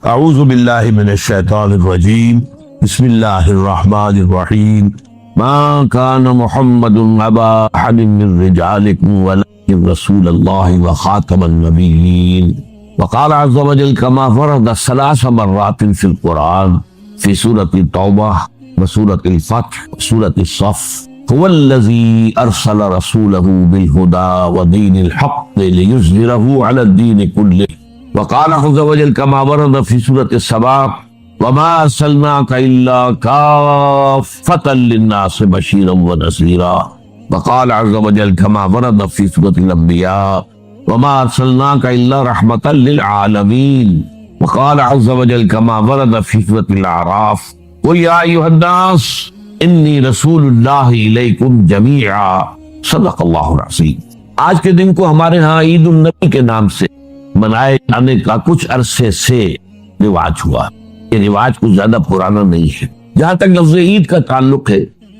اعوذ باللہ من الشیطان الرجیم بسم اللہ الرحمن الرحیم ما كان محمد ابا احد من رجالکم ولکن رسول اللہ وخاتم النبیین وقال عز وجل كما فرض 3 مرات في القرآن في سورة التوبة وسورة الفتح وسورة الصف هو الذي أرسل رسوله بالهدى ودين الحق ليظهره على الدين كله وقال عز وجل كما ورد في سورة السبا وما أرسلناك إلا كافة للناس بشيرا ونذيرا وقال عز وجل كما ورد في سورة الأنبياء وما أرسلناك إلا رحمة للعالمين وقال عز وجل كما ورد في سورة الأعراف قل يا أيها الناس إني رسول الله إليكم جميعا صدق اللہ العظیم۔ آج کے دن کو ہمارے ہاں عید النبی کے نام سے منائے جانے کا کچھ عرصے سے رواج ہوا۔ یہ رواج کچھ زیادہ پرانا نہیں ہے۔ جہاں تک لفظ عید کا تعلق ہے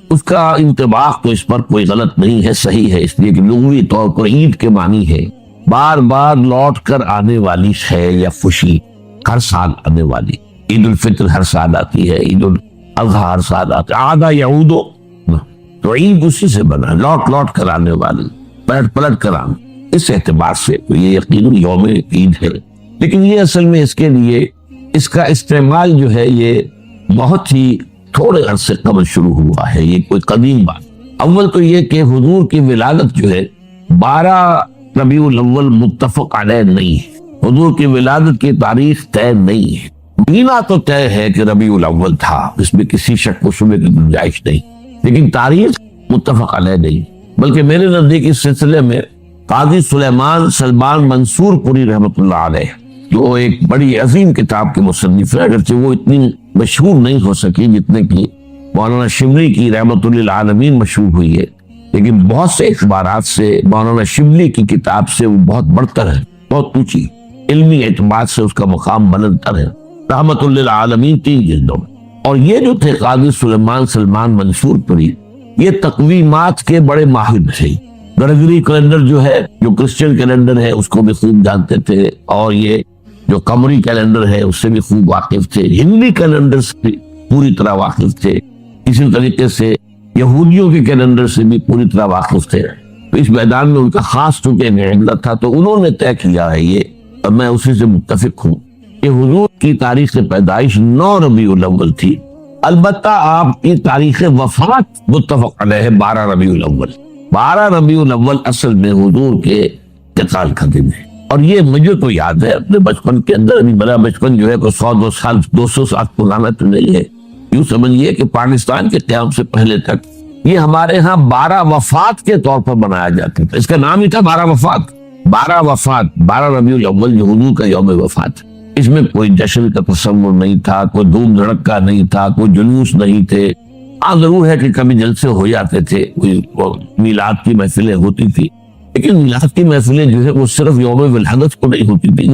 اس کا انطباق تو اس پر کوئی غلط نہیں ہے، صحیح ہے، اس لیے کہ لغوی طور پر عید کے معنی ہے بار بار لوٹ کر آنے والی شے یا خوشی، ہر سال آنے والی۔ عید الفطر ہر سال آتی ہے، عید الاضحیٰ ہر سال آتی ہے، عادہ یعودو، تو عید اسی سے بنا، لوٹ لوٹ کر آنے والی، پلٹ پلٹ کر آنے۔ اس اعتبار سے تو یہ یقیناً یوم عید ہے، لیکن یہ اصل میں اس کے لیے اس کا استعمال جو ہے یہ بہت ہی تھوڑے عرصے قبل شروع ہوا ہے، یہ کوئی قدیم بات۔ اول تو یہ کہ حضور کی ولادت جو ہے 12 ربیع الاول متفق علیہ نہیں ہے، حضور کی ولادت کی تاریخ طے نہیں ہے۔ مہینہ تو طے ہے کہ ربیع الاول تھا، اس میں کسی شک و شبے کی گنجائش نہیں، لیکن تاریخ متفق علیہ نہیں، بلکہ میرے نزدیک اس سلسلے میں قاضی سلمان منصور پوری رحمۃ اللہ علیہ، جو ایک بڑی عظیم کتاب کے مصنف ہے، اگرچہ وہ اتنی مشہور نہیں ہو سکی جتنے کی مولانا شبلی کی رحمۃ للعالمین مشہور ہوئی ہے، لیکن بہت سے اعتبارات سے مولانا شبلی کی کتاب سے وہ بہت برتر ہے، بہت اونچی، علمی اعتبار سے اس کا مقام بلندتر ہے۔ رحمۃ للعالمین 3 جلدوں میں، اور یہ جو تھے قاضی سلمان منصور پوری، یہ تقویمات کے بڑے ماہر تھے۔ گریگوری کیلنڈر جو ہے، جو کرسچن کیلنڈر ہے، اس کو بھی خوب جانتے تھے، اور یہ جو قمری کیلنڈر ہے اس سے بھی خوب واقف تھے، ہندی کیلنڈر سے بھی پوری طرح واقف تھے، اسی طریقے سے یہودیوں کے کیلنڈر سے بھی پوری طرح واقف تھے۔ تو اس میدان میں ان کا خاص چونکہ علم تھا، تو انہوں نے طے کیا ہے یہ، اور میں اسی سے متفق ہوں کہ حضور کی تاریخ پیدائش 9 ربیع الاول تھی، البتہ آپ کی تاریخ وفات متفق علیہ ہے 12 ربیع الاول۔ 12 ربیع الاول اصل میں حضور کے انتقال کا دن ہے، اور یہ مجھے تو یاد ہے اپنے بچپن کے اندر، میرا بچپن جو ہے کوئی 200 سال پرانا تو نہیں ہے، یوں سمجھیے کہ پاکستان کے قیام سے پہلے تک یہ ہمارے ہاں 12 وفات کے طور پر منایا جاتا تھا۔ اس کا نام ہی تھا 12 وفات، 12 وفات، 12 ربیع الاول جو حضور کا یوم وفات۔ اس میں کوئی جشن کا تصور نہیں تھا، کوئی دھوم دھڑکا نہیں تھا، کوئی جلوس نہیں تھے۔ ہاں ضرور ہے کہ کبھی جلسے ہو جاتے تھے، کوئی میلاد کی محفلیں ہوتی تھی، لیکن میلاد کی محفلیں جو ہے وہ صرف یوم ولادت کو نہیں ہوتی تھی،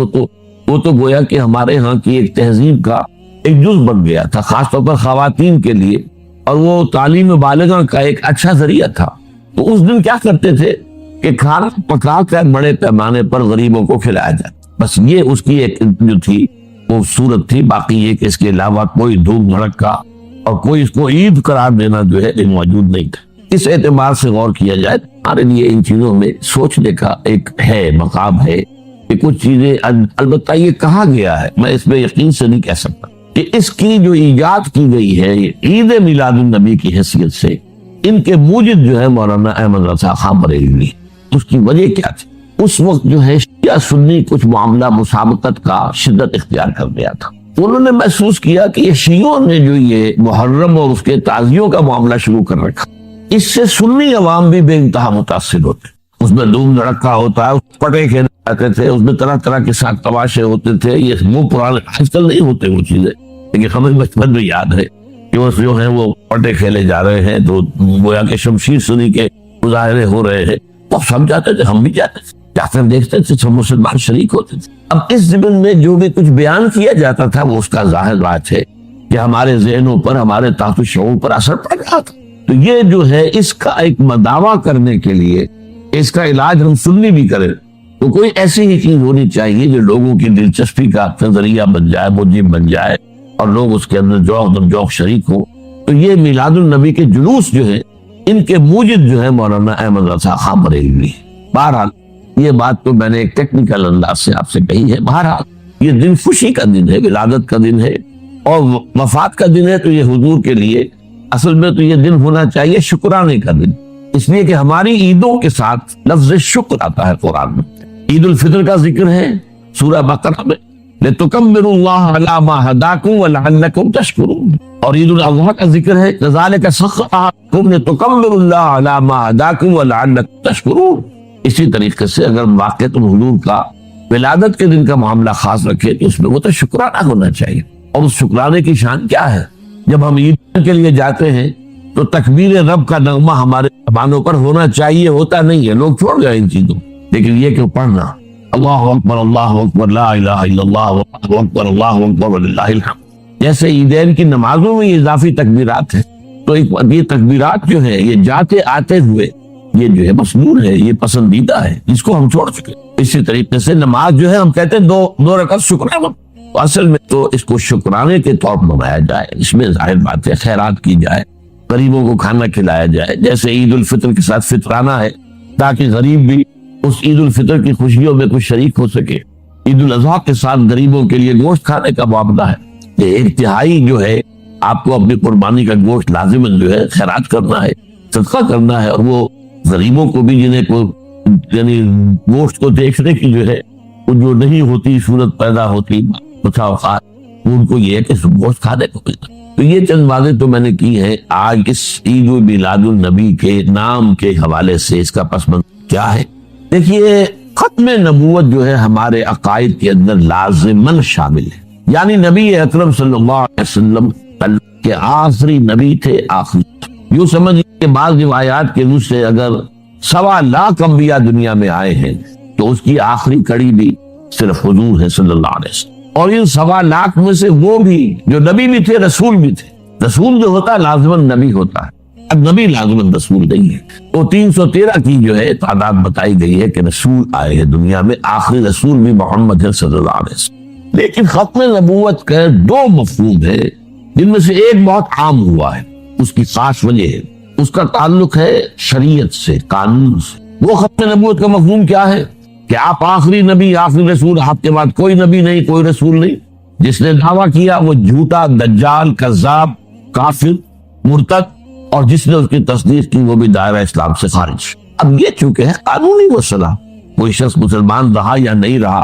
وہ تو گویا کہ ہمارے ہاں کی ایک تہذیب کا ایک جز بن گیا تھا، خاص طور پر خواتین کے لیے، اور وہ تعلیم بالغہ کا ایک اچھا ذریعہ تھا۔ تو اس دن کیا کرتے تھے کہ کھانا پکا کر بڑے پیمانے پر غریبوں کو کھلایا جاتا، بس یہ اس کی ایک جو تھی وہ صورت تھی۔ باقی یہ کہ اس کے علاوہ کوئی دھوم دھڑکا اور کوئی اس کو عید قرار دینا جو ہے موجود نہیں تھا۔ اس اعتبار سے غور کیا جائے ہمارے لیے ان چیزوں میں سوچنے کا ایک ہے مقام ہے کہ کچھ چیزیں، البتہ یہ کہا گیا ہے، میں اس میں یقین سے نہیں کہہ سکتا کہ اس کی جو ایجاد کی گئی ہے عید میلاد النبی کی حیثیت سے، ان کے موجد جو ہے مولانا احمد رضا خان بریلوی، اس کی وجہ کیا تھی؟ اس وقت جو ہے شیعہ سنی کچھ معاملہ مسابقت کا شدت اختیار کر گیا تھا۔ انہوں نے محسوس کیا کہ یہ شیعوں نے جو یہ محرم اور اس کے تعزیوں کا معاملہ شروع کر رکھا، اس سے سنی عوام بھی بے انتہا متاثر ہوتے، اس میں دھوم دھڑکا ہوتا ہے، پٹے کھیلے جاتے تھے، اس میں طرح طرح کے ساتھ تماشے ہوتے تھے، یہ وہ پرانے آج کل نہیں ہوتے وہ چیزیں، لیکن ہمیں بچپن میں یاد ہے کہ وہ جو ہے وہ پٹے کھیلے جا رہے ہیں، تو گویا کہ شمشیر سنی کے مظاہرے ہو رہے ہیں، تو سب جاتے تھے، ہم بھی جاتے تھے، جا کر دیکھتے تھے، سب مسلمان شریک ہوتے تھے۔ اب اس زمن میں جو بھی کچھ بیان کیا جاتا تھا وہ اس کا ظاہر بات ہے کہ ہمارے ذہنوں پر، ہمارے تحت شعور پر اثر پڑ رہا تھا۔ تو یہ جو ہے اس کا ایک مداوع کرنے کے لیے، اس کا علاج ہم سنی بھی کریں، تو کوئی ایسی ہی چیز ہونی چاہیے جو لوگوں کی دلچسپی کا ذریعہ بن جائے، موجب بن جائے، اور لوگ اس کے اندر ذوق شریک ہوں۔ تو یہ میلاد النبی کے جلوس جو ہے، ان کے موجد جو ہے مولانا احمد رضا خان بریلوی۔ بہرحال یہ بات تو میں نے ایک ٹیکنیکل انداز سے آپ سے کہی ہے۔ بہرحال یہ دن خوشی کا دن ہے، ولادت کا دن ہے، اور وفات کا دن ہے، تو یہ حضور کے لیے اصل میں تو یہ دن ہونا چاہیے شکرانے کا دن، اس لیے کہ ہماری عیدوں کے ساتھ لفظ شکر آتا ہے قرآن میں۔ عید الفطر کا ذکر ہے سورہ بقرہ میں، لِتُكَبِّرُوا اللَّهَ عَلَىٰ مَا هَدَاكُمْ وَلَعَلَّكُمْ تَشْكُرُونَ، اور عید الاضحیٰ کا ذکر ہے كَذَلِكَ سَخَّرَهُ لِتُكَبِّرُوا اللَّهَ عَلَىٰ مَا هَدَاكُمْ وَلَعَلَّكُمْ تَشْكُرُونَ۔ اسی طریقے سے اگر واقعۃ حضور کا ولادت کے دن کا معاملہ خاص رکھے تو اس میں وہ تو شکرانہ ہونا چاہیے۔ اور اس شکرانے کی شان کیا ہے؟ جب ہم عید کے لیے جاتے ہیں تو تکبیر رب کا نغمہ ہمارے زبانوں پر ہونا چاہیے، ہوتا نہیں ہے، لوگ چھوڑ گئے ان چیزوں، لیکن یہ کہ پڑھنا اللہ اکبر لا الہ الا اللہ اللہ اکبر وللہ الحمد، جیسے عیدین کی نمازوں میں یہ اضافی تکبیرات ہیں، تو یہ تکبیرات جو ہے یہ جاتے آتے ہوئے یہ جو ہے مسنون ہے، یہ پسندیدہ ہے، اس کو ہم چھوڑ چکے۔ اسی طریقے سے نماز جو ہے ہم کہتے ہیں دو رکعت شکرانہ، اصل میں تو اس کو شکرانے کے طور پر منایا جائے، اس میں ظاہر بات ہے خیرات کی جائے، غریبوں کو کھانا کھلایا جائے، جیسے عید الفطر کے ساتھ فطرانہ ہے تاکہ غریب بھی اس عید الفطر کی خوشیوں میں کچھ شریک ہو سکے۔ عید الاضحیٰ کے ساتھ غریبوں کے لیے گوشت کھانے کا معاملہ ہے، یہ ایک تہائی جو ہے آپ کو اپنی قربانی کا گوشت لازماً جو ہے خیرات کرنا ہے، صدقہ کرنا ہے، اور وہ غریبوں کو بھی جنہیں کو یعنی گوشت کو دیکھنے کی جو ہے وہ جو نہیں ہوتی صورت پیدا ہوتی بچا اوقات، ان کو یہ ہے کہ گوشت کھانے کو ملتا۔ تو یہ چند باتیں تو میں نے کی ہیں۔ آج اس عید میلاد النبی کے نام کے حوالے سے اس کا پس منظر کیا ہے؟ دیکھیے، ختم نبوت جو ہے ہمارے عقائد کے اندر لازماً شامل ہے، یعنی نبی اکرم صلی اللہ علیہ وسلم کے آخری نبی تھے، آخری یوں سمجھ کہ بعض روایات کے روح سے اگر 1.25 لاکھ انبیاء دنیا میں آئے ہیں تو اس کی آخری کڑی بھی صرف حضور ہے صلی اللہ علیہ وسلم، اور ان 1.25 لاکھ میں سے وہ بھی جو نبی بھی تھے، رسول بھی تھے۔ رسول جو ہوتا ہے لازماً نبی ہوتا ہے، اب نبی لازماً رسول نہیں ہے۔ تو 313 کی جو ہے تعداد بتائی گئی ہے کہ رسول آئے ہیں دنیا میں، آخری رسول بھی محمد صلی اللہ علیہ وسلم۔ لیکن ختم نبوت کا 2 مفہوم ہے، جن میں سے ایک بہت عام ہوا ہے، اس کی خاص وجہ ہے، اس کا تعلق ہے شریعت سے، قانون سے۔ وہ ختم نبوت کا مفہوم کیا ہے کہ آپ آخری نبی، آخری رسول، آپ کے بعد کوئی نبی نہیں، کوئی رسول نہیں۔ جس نے دعویٰ کیا وہ جھوٹا، دجال، کذاب، کافر، مرتد، اور جس نے اس کی تصدیق کی وہ بھی دائرہ اسلام سے خارج۔ اب یہ چونکہ ہے قانونی مسئلہ، کوئی شخص مسلمان رہا یا نہیں رہا،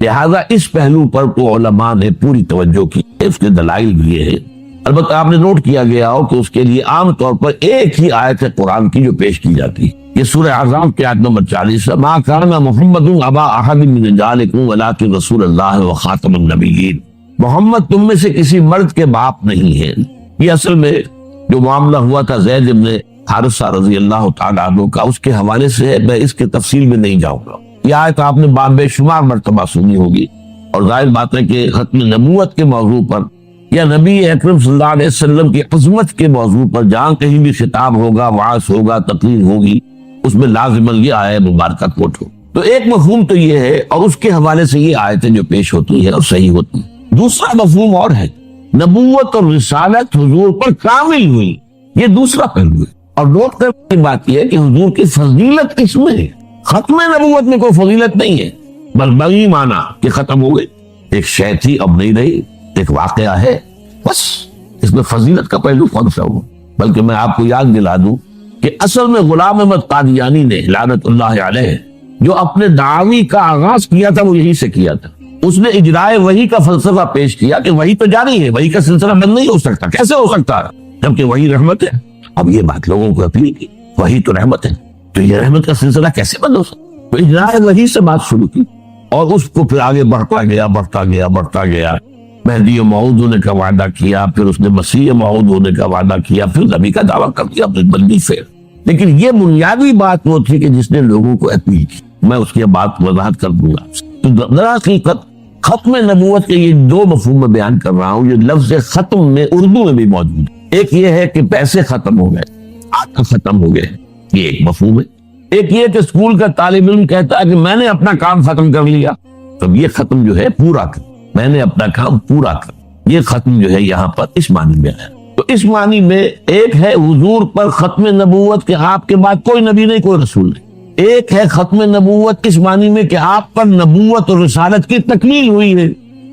لہذا اس پہلو پر تو علماء نے پوری توجہ کی، اس کے دلائل بھی یہ ہے۔ البتہ آپ نے نوٹ کیا گیا ہو کہ اس کے لیے عام طور پر ایک ہی آیت ہے قرآن کی جو پیش کی جاتی ہے، یہ سورہ احزاب کی آیت نمبر 40 ہے، ما کان محمد ابا احد من رجالکم ولکن رسول اللہ وخاتم النبیین، محمد تم میں سے کسی مرد کے باپ نہیں ہے۔ یہ اصل میں جو معاملہ ہوا تھا زید ابن حارثہ رضی اللہ تعالیٰ عنہ کا، اس کے حوالے سے ہے، میں اس کے تفصیل میں نہیں جاؤں گا۔ یہ آیت آپ نے بے شمار مرتبہ سنی ہوگی، اور ظاہر بات ہے کہ ختم نبوت کے موضوع پر یا نبی اکرم صلی اللہ علیہ وسلم کی عظمت کے موضوع پر جہاں کہیں بھی خطاب ہوگا، وعظ ہوگا، تقریر ہوگی، اس میں لازماً یہ آیت مبارکہ کوٹ ہو۔ تو ایک مفہوم تو یہ ہے، اور اس کے حوالے سے یہ آیتیں جو پیش ہوتی ہے اور صحیح ہوتی ہیں۔ دوسرا مفہوم اور ہے، نبوت اور رسالت حضور پر کامل ہوئی، یہ دوسرا پہلو ہے۔ اور نوٹ کرنے کی بات یہ ہے کہ حضور کی فضیلت اس میں ہے، ختم نبوت میں کوئی فضیلت نہیں ہے، بس بغی مانا کہ ختم ہو گئی، ایک شے تھی اب نہیں رہی، ایک واقعہ ہے، بس اس میں فضیلت کا پہلو کون سا ہو؟ بلکہ میں آپ کو یاد دلا دوں کہ اصل میں غلام احمد قادیانی نے لعنت اللہ علیہ جو اپنے دعوی کا آغاز کیا تھا وہ یہی سے کیا تھا۔ اس نے اجرائے وحی کا فلسفہ پیش کیا کہ وحی تو جاری ہے، وحی کا سلسلہ بند نہیں ہو سکتا، کیسے ہو سکتا جبکہ وحی رحمت ہے۔ اب یہ بات لوگوں کو اپیل کی، وحی تو رحمت ہے، تو یہ رحمت کا سلسلہ کیسے بند ہو سکتا؟ تو اجرائے وحی سے بات شروع کی، اور اس کو پھر آگے بڑھتا گیا۔ مہدی موعود ہونے کا وعدہ کیا، پھر اس نے مسیح موعود ہونے کا وعدہ کیا، پھر نبی کا دعویٰ کر دیا، پھر بندی پھر۔ لیکن یہ بنیادی بات وہ تھی کہ جس نے لوگوں کو اپیل کی، میں اس کی بات وضاحت کر دوں گا۔ تو در حقیقت ختم نبوت کے یہ 2 مفہوم میں بیان کر رہا ہوں، یہ لفظ ختم میں اردو میں بھی موجود ہے۔ ایک یہ ہے کہ پیسے ختم ہو گئے، آٹا ختم ہو گئے، یہ ایک مفہوم ہے۔ ایک یہ کہ اسکول کا طالب علم کہتا ہے کہ میں نے اپنا کام ختم کر لیا، تو یہ ختم جو ہے پورا کر، میں نے اپنا کام پورا کر، یہ ختم جو ہے یہاں پر اس معنی میں ہے۔ تو اس معنی میں ایک ہے حضور پر ختم نبوت کہ آپ کے بعد کوئی نبی نہیں، کوئی رسول نہیں، ایک ہے ختم نبوت اس معنی میں کہ آپ پر نبوت اور رسالت کی تکمیل ہوئی ہے۔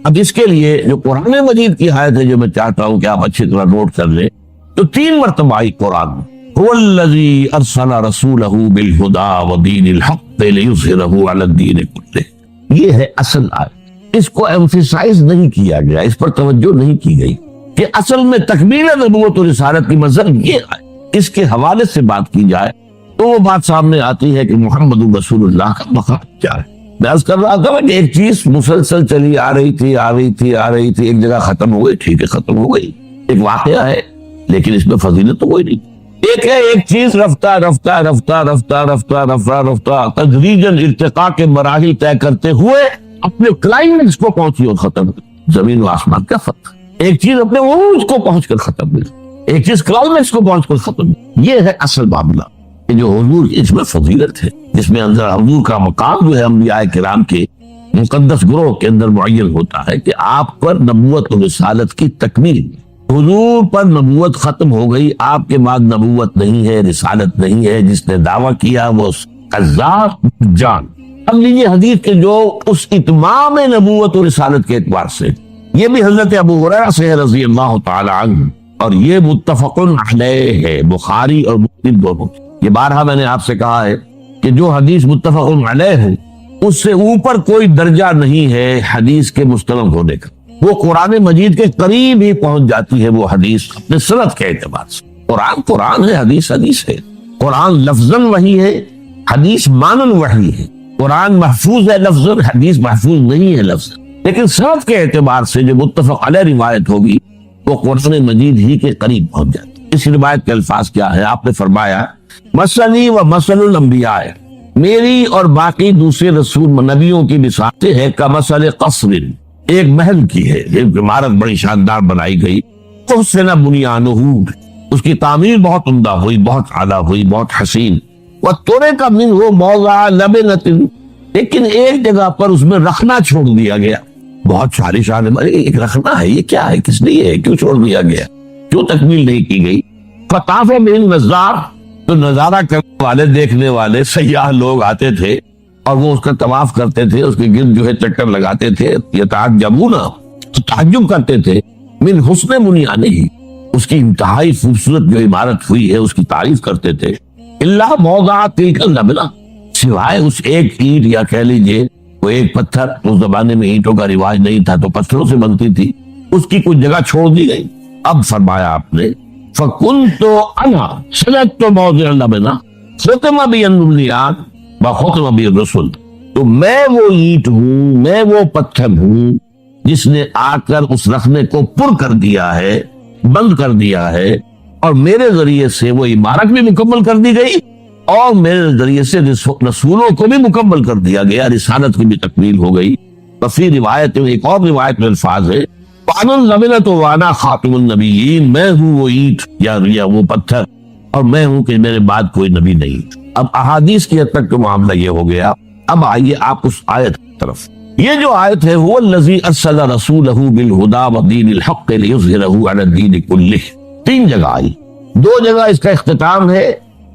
اب اس کے لیے جو قرآن مجید کی آیت ہے جو میں چاہتا ہوں کہ آپ اچھی طرح نوٹ کر لیں، تو 3 مرتبہ آئی قرآن میں، هو الذی ارسل رسولہ بالہدی ودین الحق لیظہرہ علی الدین کلہ، یہ ہے اصل آیت۔ اس کو ایمفیسائز نہیں کیا گیا، اس پر توجہ نہیں کی گئی کہ اصل میں تکمیل نبوت و رسالت کی مظہر یہ ہے۔ اس کے حوالے سے بات کی جائے تو وہ بات سامنے آتی ہے کہ محمد رسول اللہ کا مقام کیا ہے۔ میں عرض کر رہا تھا کہ ایک چیز مسلسل چلی آ رہی تھی، ایک جگہ ختم ہو گئی، ٹھیک ہے ختم ہو گئی، ایک واقعہ ہے، لیکن اس میں فضیلت تو کوئی نہیں۔ ایک ہے ایک چیز رفتہ تدریجاً ارتقاء کے مراحل طے کرتے ہوئے اپنے کلائمیکس کو پہنچی اور ختم ہوئی، زمین و آسمان کا فرق۔ ایک چیز اپنے عروج کو پہنچ کر ختم ہوئی، ایک چیز کلائمیکس کو پہنچ کر ختم ہوئی۔ یہ ہے اصل معاملہ، جو حضور اس میں فضیلت ہے، جس میں اندر حضور کا مقام جو ہے انبیاء کرام کے مقدس گروہ کے اندر معین ہوتا ہے کہ آپ پر نبوت و رسالت کی تکمیل۔ حضور پر نبوت ختم ہو گئی، آپ کے بعد نبوت نہیں ہے، رسالت نہیں ہے، جس نے دعویٰ کیا وہ قذاب جان۔ اب لیجیے حدیث کے جو اس اتمام نبوت و رسالت کے اعتبار سے، یہ بھی حضرت ابو ہریرہ سے ہے رضی اللہ تعالی عنہ، اور یہ متفق علیہ ہے، بخاری اور مسلم دونوں۔ یہ بارہا میں نے آپ سے کہا ہے کہ جو حدیث متفق علیہ ہے اس سے اوپر کوئی درجہ نہیں ہے حدیث کے مستند ہونے کا، وہ قرآن مجید کے قریب ہی پہنچ جاتی ہے وہ حدیث اپنے سند کے اعتبار سے۔ قرآن قرآن ہے، حدیث حدیث ہے، قرآن لفظاً وحی ہے، حدیث مانن وحی ہے، قرآن محفوظ ہے لفظاً، حدیث محفوظ نہیں ہے لفظاً، لیکن سند کے اعتبار سے جو متفق علیہ روایت ہوگی وہ قرآن مجید ہی کے قریب پہنچ جاتی ہے۔ اس روایت کے الفاظ کیا ہے؟ آپ نے فرمایا مثلی و مثل الانبیاء، میری اور باقی دوسرے رسول نبیوں کی مثال ہے کمثل قصر، ایک محل کی ہے، ایک عمارت بڑی شاندار بنائی گئی، احسن بنیانہ، اس کی تعمیر بہت عمدہ ہوئی، بہت اعلیٰ ہوئی، بہت حسین، وترک منہ موضع لبنۃ، لیکن ایک جگہ پر اس میں رخنا چھوڑ دیا گیا، بہت ساری شان، ایک رخنا ہے، یہ کیا ہے، کس لیے ہے، کیوں چھوڑ دیا گیا، کیوں تکمیل نہیں کی گئی؟ فطاف من نظار، تو نظارہ کرنے والے، دیکھنے والے سیاح لوگ آتے تھے اور وہ اس کا طواف کرتے تھے، اس کے گرد جو ہے چکر لگاتے تھے، یتعجبون، تو تعجب کرتے تھے، من حسن بنیانہ، اس کی انتہائی خوبصورت جو عمارت ہوئی ہے اس کی تعریف کرتے تھے، الا موضع تلک اللبنہ، سوائے اس ایک اینٹ یا کہہ لیجیے وہ ایک پتھر، اس زمانے میں اینٹوں کا رواج نہیں تھا تو پتھروں سے بنتی تھی، اس کی کچھ جگہ چھوڑ دی گئی۔ اب فرمایا آپ نے فَكُنْتُ أَنَا سَلَكْتُ مَوْضِعَ اللَّبْنَةِ خُتِمَ بِي النُّبِيَّاتُ وَخُتِمَ بِي الرُّسُلُ، تو میں وہ اینٹ ہوں، میں وہ پتھر ہوں جس نے آ کر اس رخنے کو پر کر دیا ہے، بند کر دیا ہے، اور میرے ذریعے سے وہ عمارت بھی مکمل کر دی گئی، اور میرے ذریعے سے رسولوں کو بھی مکمل کر دیا گیا، رسالت کی بھی تکمیل ہو گئی۔ وفی روایت میں، ایک اور روایت میں الفاظ ہے وَأَنَا الْلَبْنَةُ وَأَنَا خَاتِمُ النَّبِيِّينَ، میں ہوں وہ اینٹ یا وہ پتھر، اور میں ہوں کہ میرے بعد کوئی نبی نہیں۔ اب احادیث کی حد تک تو معاملہ یہ ہو گیا۔ اب آئیے آپ اس آیت کی طرف۔ یہ جو آیت ہے هُوَ الَّذِي أَرْسَلَ رَسُولَهُ بِالْهُدَىٰ وَدِينِ الْحَقِّ لِيُظْهِرَهُ عَلَى الدِّينِ كُلِّهِ، 3 جگہ آئی، 2 جگہ اس کا اختتام ہے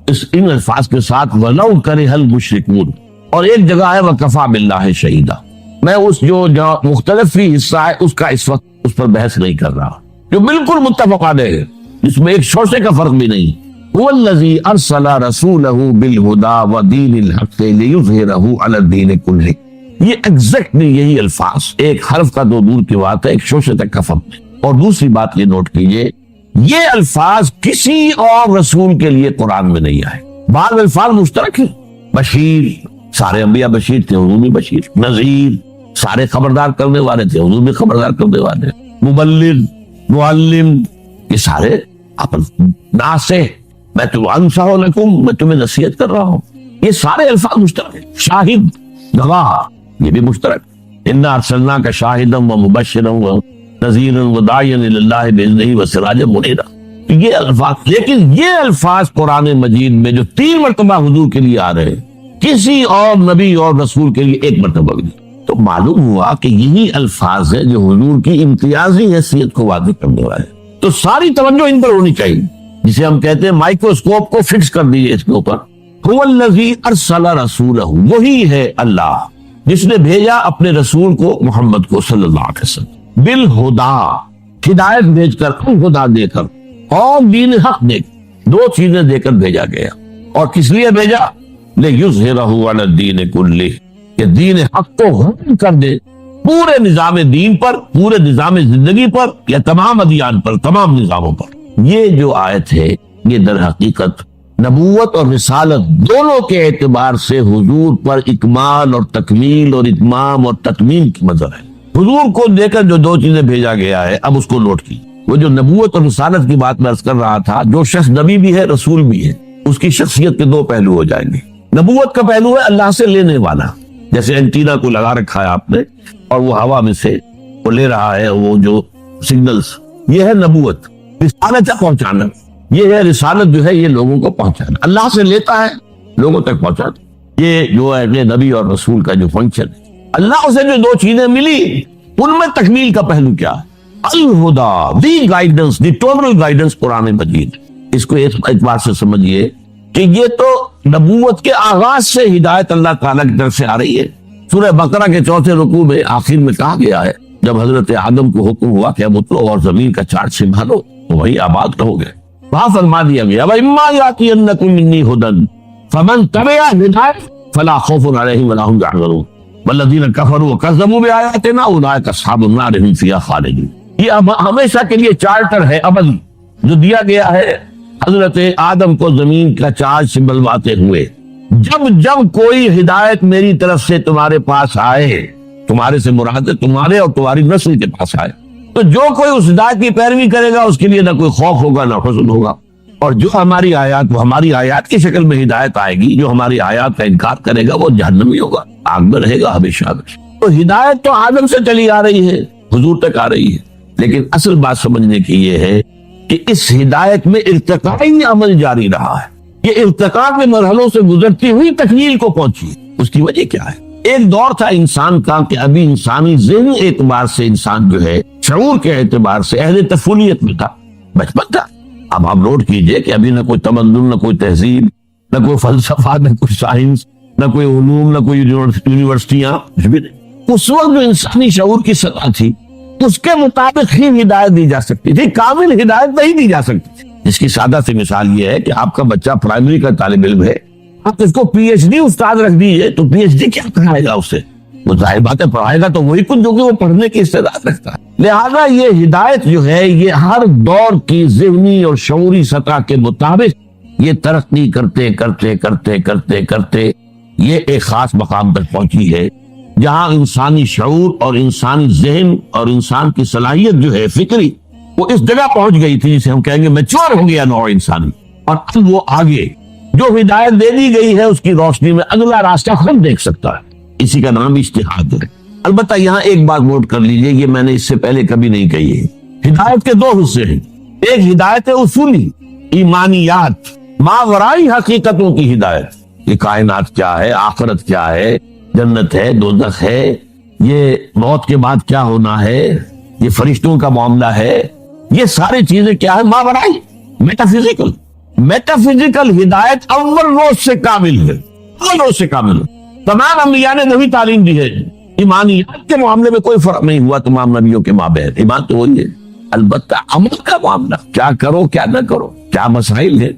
ان الفاظ کے ساتھ وَلَوْ كَرِهَ الْمُشْرِكُونَ، اور ایک جگہ ہے وَكَفَىٰ بِاللَّهِ شَهِيدًا۔ میں اس جو مختلف فی حصہ ہے اس کا اس وقت اس پر بحث نہیں کر رہا، جو بالکل متفق علیہ ہے، جس میں ایک شوشے کا فرق بھی نہیں۔ هو الذی ارسل رسولہ بالہدی ودین الحق لیظہرہ علی الدین کلہ، یہ ایگزیکٹلی یہی الفاظ، ایک حرف کا 2 دور کی بات ہے، ایک شوشے تک کا فرق۔ اور دوسری بات یہ نوٹ کیجئے، یہ الفاظ کسی اور رسول کے لیے قرآن میں نہیں آئے، بعض الفاظ مشترک ہیں، بشیر، سارے انبیاء بشیر تھے، حضور بھی بشیر، نذیر، سارے خبردار کرنے والے تھے، حضور بھی خبردار کرنے والے، مبلغ، معلم، یہ سارے ناصح، میں تمہیں نصیحت کر رہا ہوں، یہ سارے الفاظ مشترک ہیں۔ شاہد، گواہ، یہ بھی مشترک، انا ارسلناک شاہدا ومبشرا ونذیرا وداعیا الی اللہ باذنہ وسراجا منیرا، یہ الفاظ، لیکن یہ الفاظ قرآن مجید میں جو 3 مرتبہ حضور کے لیے آ رہے ہیں، کسی اور نبی اور رسول کے لیے 1 مرتبہ بھی، تو معلوم ہوا کہ یہی الفاظ ہے جو حضور کی امتیازی حیثیت کو واضح کرنے والا ہے۔ تو ساری توجہ ان پر ہونی چاہیے، جسے ہم کہتے ہیں مائکروسکوپ کو فکس کر دیجیے اس کے اوپر۔ هو الذی ارسل رسولہ، وہی ہے اللہ جس نے بھیجا اپنے رسول کو، محمد کو صلی اللہ علیہ وسلم، بالہدا، ہدایت بھیج کر، خدا دے کر، اور دین حق دے کر، 2 چیزیں دے کر بھیجا گیا۔ اور کس لیے بھیجا؟ لِیُظْہِرَہُ عَلَى الدِّینِ کُلِّہ، کہ دین حق کو غالب کر دے پورے نظام دین پر، پورے نظام زندگی پر، یا تمام ادیان پر، تمام نظاموں پر۔ یہ جو آیت ہے یہ در حقیقت نبوت اور رسالت دونوں کے اعتبار سے حضور پر اکمال اور تکمیل اور اتمام اور تتمیم کی مظہر ہے۔ حضور کو دے کر جو 2 چیزیں بھیجا گیا ہے، اب اس کو نوٹ کی۔ وہ جو نبوت اور رسالت کی بات میں عرض کر رہا تھا، جو شخص نبی بھی ہے رسول بھی ہے، اس کی شخصیت کے 2 پہلو ہو جائیں گے۔ نبوت کا پہلو ہے اللہ سے لینے والا، جیسے اینٹینا کو لگا رکھا ہے آپ نے اور وہ ہوا میں سے وہ لے رہا ہے وہ جو سگنلز، یہ ہے نبوت۔ رسالت ہے پہنچانا، یہ ہے رسالت جو ہے یہ لوگوں کو پہنچانا، اللہ سے لیتا ہے لوگوں تک پہنچاتا۔ یہ جو ہے نبی اور رسول کا جو فنکشن ہے، اللہ سے جو 2 چیزیں ملی ان میں تکمیل کا پہلو کیا ہے؟ الہدا، the guidance, the total guidance قرآن مجید۔ اس کو ایک بار سے سمجھیے کہ یہ تو نبوت کے آغاز سے ہدایت اللہ تعالیٰ کی طرف سے آ رہی ہے۔ سورہ بقرہ کے 4 رکوع میں آخر میں کہا گیا ہے، جب حضرت آدم کو حکم ہوا کہ اب اترو اور زمین کا چارج سنبھالو تو وہی آباد رہو گے، وہاں فرما دیا گیا وَإِمَّا يَأْتِيَنَّكُم مِّنِّي هُدًى فَمَن تَبِعَ هِدَایَتِي فَلَا خَوْفٌ عَلَيْهِمْ وَلَا هُمْ يَحْزَنُونَ وَالَّذِينَ كَفَرُوا وَكَذَّبُوا بِآيَاتِنَا أُولَٰئِكَ أَصْحَابُ النَّارِ هُمْ فِيهَا خَالِدُونَ۔ یہ ہمیشہ کے لیے چارٹر ہے ابدی جو دیا گیا ہے حضرت آدم کو زمین کا چارج سنبھلواتے ہوئے۔ جب جب کوئی ہدایت میری طرف سے تمہارے پاس آئے، تمہارے سے مراد ہے تمہارے اور تمہاری نسل کے پاس آئے، تو جو کوئی اس ہدایت کی پیروی کرے گا اس کے لیے نہ کوئی خوف ہوگا نہ حزن ہوگا، اور جو ہماری آیات، وہ ہماری آیات کی شکل میں ہدایت آئے گی، جو ہماری آیات کا انکار کرے گا وہ جہنمی ہوگا، آگ میں رہے گا ہمیشہ۔ تو ہدایت تو آدم سے چلی آ رہی ہے، حضور تک آ رہی ہے، لیکن اصل بات سمجھنے کی یہ ہے کہ اس ہدایت میں ارتقائی عمل جاری رہا ہے، یہ ارتقاء کے مرحلوں سے گزرتی ہوئی تکمیل کو پہنچی۔ اس کی وجہ کیا ہے؟ ایک دور تھا انسان کا کہ ابھی انسانی ذہنی اعتبار سے انسان جو ہے شعور کے اعتبار سے اہل طفولیت میں تھا، بچپن تھا۔ اب آپ نوٹ کیجئے کہ ابھی نہ کوئی تمدن، نہ کوئی تہذیب، نہ کوئی فلسفہ، نہ کوئی سائنس، نہ کوئی علوم، نہ کوئی یونیورسٹیاں، کچھ بھی نہیں۔ اس وقت جو انسانی شعور کی سطح تھی اس کے مطابق ہی ہدایت دی جا سکتی تھی، کامل ہدایت نہیں دی جا سکتی تھی۔ اس کی سادہ سی مثال یہ ہے کہ آپ کا بچہ پرائمری کا طالب علم ہے، آپ اس کو پی ایچ ڈی استاد رکھ دیجئے تو پی ایچ ڈی کیا پڑھائے گا اسے؟ وہ ظاہر بات ہے پڑھائے گا تو وہی کچھ جو کہ وہ پڑھنے کی استعداد رکھتا ہے۔ لہذا یہ ہدایت جو ہے یہ ہر دور کی ذہنی اور شعوری سطح کے مطابق یہ ترقی کرتے کرتے کرتے کرتے کرتے یہ ایک خاص مقام تک پہنچی ہے، جہاں انسانی شعور اور انسانی ذہن اور انسان کی صلاحیت جو ہے فکری، وہ اس جگہ پہنچ گئی تھی جسے ہم کہیں گے میچور ہو گیا نوع انسانی، اور اب وہ آگے جو ہدایت دے دی گئی ہے اس کی روشنی میں اگلا راستہ خود دیکھ سکتا ہے۔ اسی کا نام اجتہاد ہے۔ البتہ یہاں ایک بات نوٹ کر لیجئے، یہ میں نے اس سے پہلے کبھی نہیں کہی ہے، ہدایت کے 2 حصے ہیں، ایک ہدایت اصولی ایمانیات، ماورائی حقیقتوں کی ہدایت، یہ کائنات کیا ہے، آخرت کیا ہے، جنت ہے، دوزخ ہے، یہ موت کے بعد کیا ہونا ہے، یہ فرشتوں کا معاملہ ہے، یہ ساری چیزیں کیا ہے، ماورائی، میٹافزیکل۔ میٹافزیکل ہدایت اول روز سے کامل ہے، اول روز سے کامل ہے۔ تمام انبیاء نے نبی تعلیم دی ہے، ایمانیات کے معاملے میں کوئی فرق نہیں ہوا تمام نبیوں کے مابین، ایمان تو وہی ہے، البتہ عمل کا معاملہ، کیا کرو کیا نہ کرو، کیا مسائل ہے۔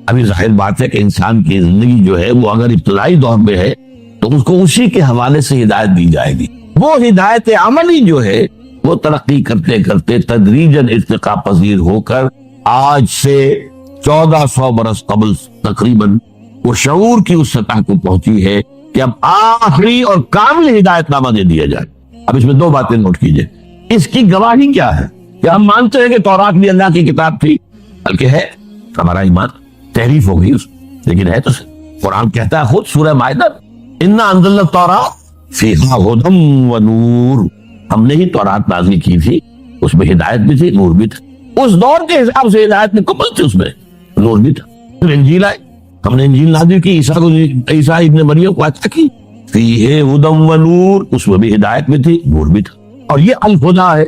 ابھی ظاہر بات ہے کہ انسان کی زندگی جو ہے وہ اگر ابتدائی دور میں ہے تو اس کو اسی کے حوالے سے ہدایت دی جائے گی۔ وہ ہدایت عملی جو ہے وہ ترقی کرتے کرتے تدریجاً ارتقاء پذیر ہو کر آج سے 1400 برس قبل تقریباً وہ شعور کی اس سطح کو پہنچی ہے کہ اب آخری اور کامل ہدایت نامہ دے دیا جائے۔ اب اس میں 2 باتیں نوٹ کیجئے، اس کی گواہی کیا ہے؟ کیا ہم مانتے ہیں کہ تورات بھی اللہ کی کتاب تھی؟ بلکہ ہے، ہمارا ایمان تحریف ہو گئی اس، لیکن ہے تو قرآن کہتا ہے خود سورہ مائدہ اِنَّا أَنزَلْنَا التَّوْرَاةَ فِيهَا هُدًى وَنُورٌ، ہم نے ہی تورات نازل کی تھی، اس میں ہدایت بھی تھی، نور بھی تھا۔ اس دور کے حساب سے ہدایت مکمل تھی، اس میں نور بھی تھا۔ پھر انجیل آئی، ہم نے انجیل نازل کی، عیسیٰ ابن مریم کو عطا کی، فیہ ھدی و نور، اس میں بھی ہدایت بھی تھی، نور بھی تھا، اور یہ الہدیٰ ہے۔